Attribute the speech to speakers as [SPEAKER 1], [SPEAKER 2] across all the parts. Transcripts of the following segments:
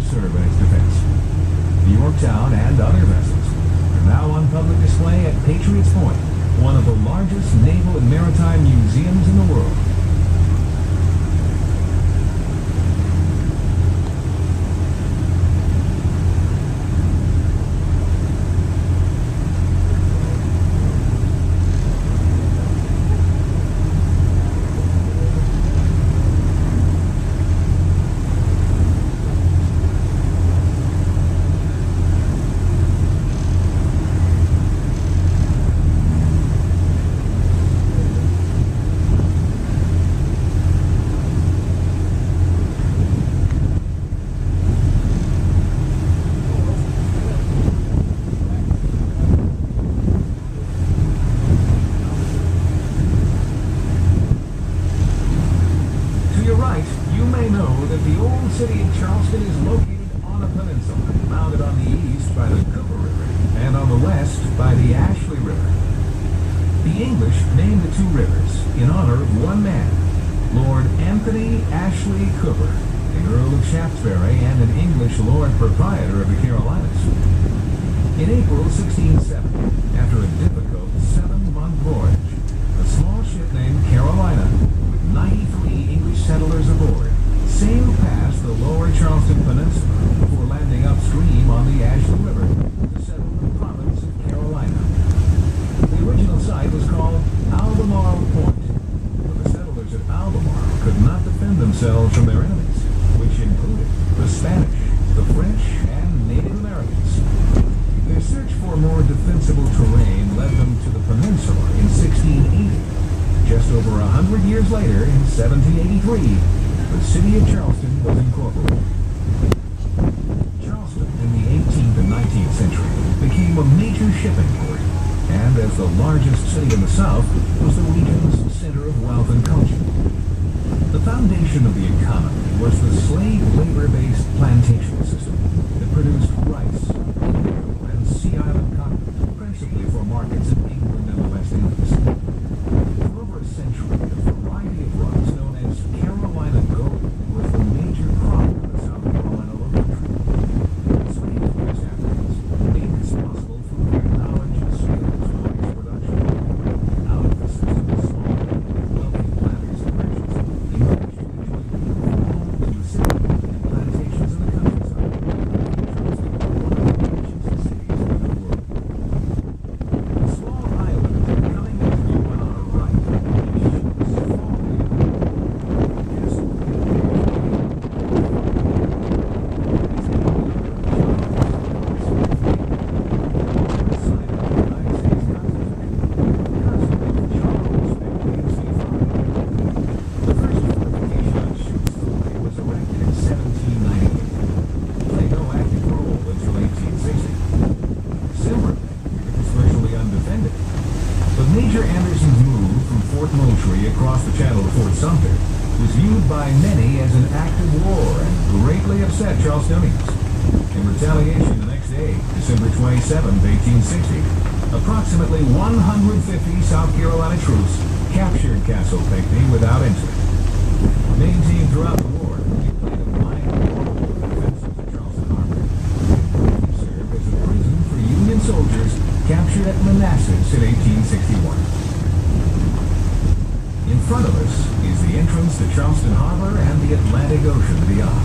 [SPEAKER 1] serve in its defense. The Yorktown and other vessels are now on public display at Patriots Point, one of the largest naval and maritime museums in the world. You may know that the old city of Charleston is located on a peninsula, bounded on the east by the Cooper River, and on the west by the Ashley River. The English named the two rivers in honor of one man, Lord Anthony Ashley Cooper, the Earl of Shaftesbury and an English Lord Proprietor of the Carolinas. In April 1670, after a difficult 7-month voyage, a small ship named Carolina, with 93 English settlers aboard, sailed past the lower Charleston Peninsula before landing upstream on the Ashley River to settle the province of Carolina. The original site was called Albemarle Point, but the settlers at Albemarle could not defend themselves from their enemies, which included the Spanish, the French, and Native Americans. Their search for more defensible terrain led them to the peninsula in 1680. Just over 100 years later, in 1783, the city of Charleston was incorporated. Charleston, in the 18th and 19th century, became a major shipping port, and as the largest city in the South, was the region's center of wealth and culture. The foundation of the economy was the slave labor-based plantation system that produced rice, indigo, and Sea Island cotton, principally for markets in England and the West Indies. For over a century, a variety of rugs known as Carolina gold was the major crop of the South Carolina Low Country. Slave West Africans made this possible through their knowledge and skills in rice production. Out of the system, small, wealthy planters and merchants emerged to enjoy beautiful homes in the city and plantations in the countryside. Charleston was one of the richest cities in the world. The small island coming into view on our right is across the channel to Fort Sumter was viewed by many as an act of war and greatly upset Charlestonians. In retaliation the next day, December 27, 1860, approximately 150 South Carolina troops captured Castle Pinckney without incident. Maintained throughout the war, it played a minor role in the defenses of Charleston Harbor. It served as a prison for Union soldiers captured at Manassas in 1861. In front of us is the entrance to Charleston Harbor and the Atlantic Ocean beyond.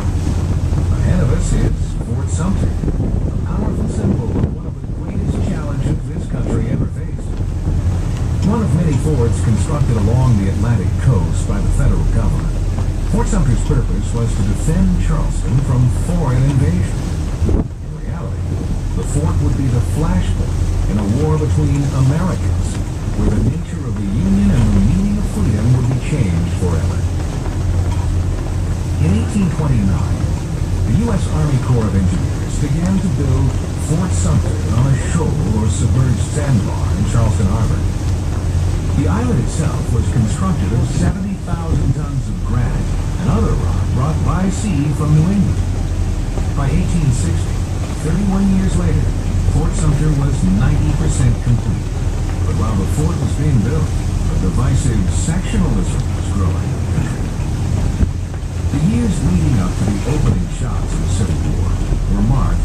[SPEAKER 1] Ahead of us is Fort Sumter, a powerful symbol of one of the greatest challenges this country ever faced. One of many forts constructed along the Atlantic coast by the federal government, Fort Sumter's purpose was to defend Charleston from foreign invasion. In reality, the fort would be the flashpoint in a war between Americans, where the nature of the Union and the meaning of freedom would be changed forever. In 1829, the U.S. Army Corps of Engineers began to build Fort Sumter on a shoal or submerged sandbar in Charleston Harbor. The island itself was constructed of 70,000 tons of granite and other rock brought by sea from New England. By 1860, 31 years later, Fort Sumter was 90% complete. But while the fort was being built, a divisive sectionalism was growing in the country. The years leading up to the opening shots of the Civil War were marked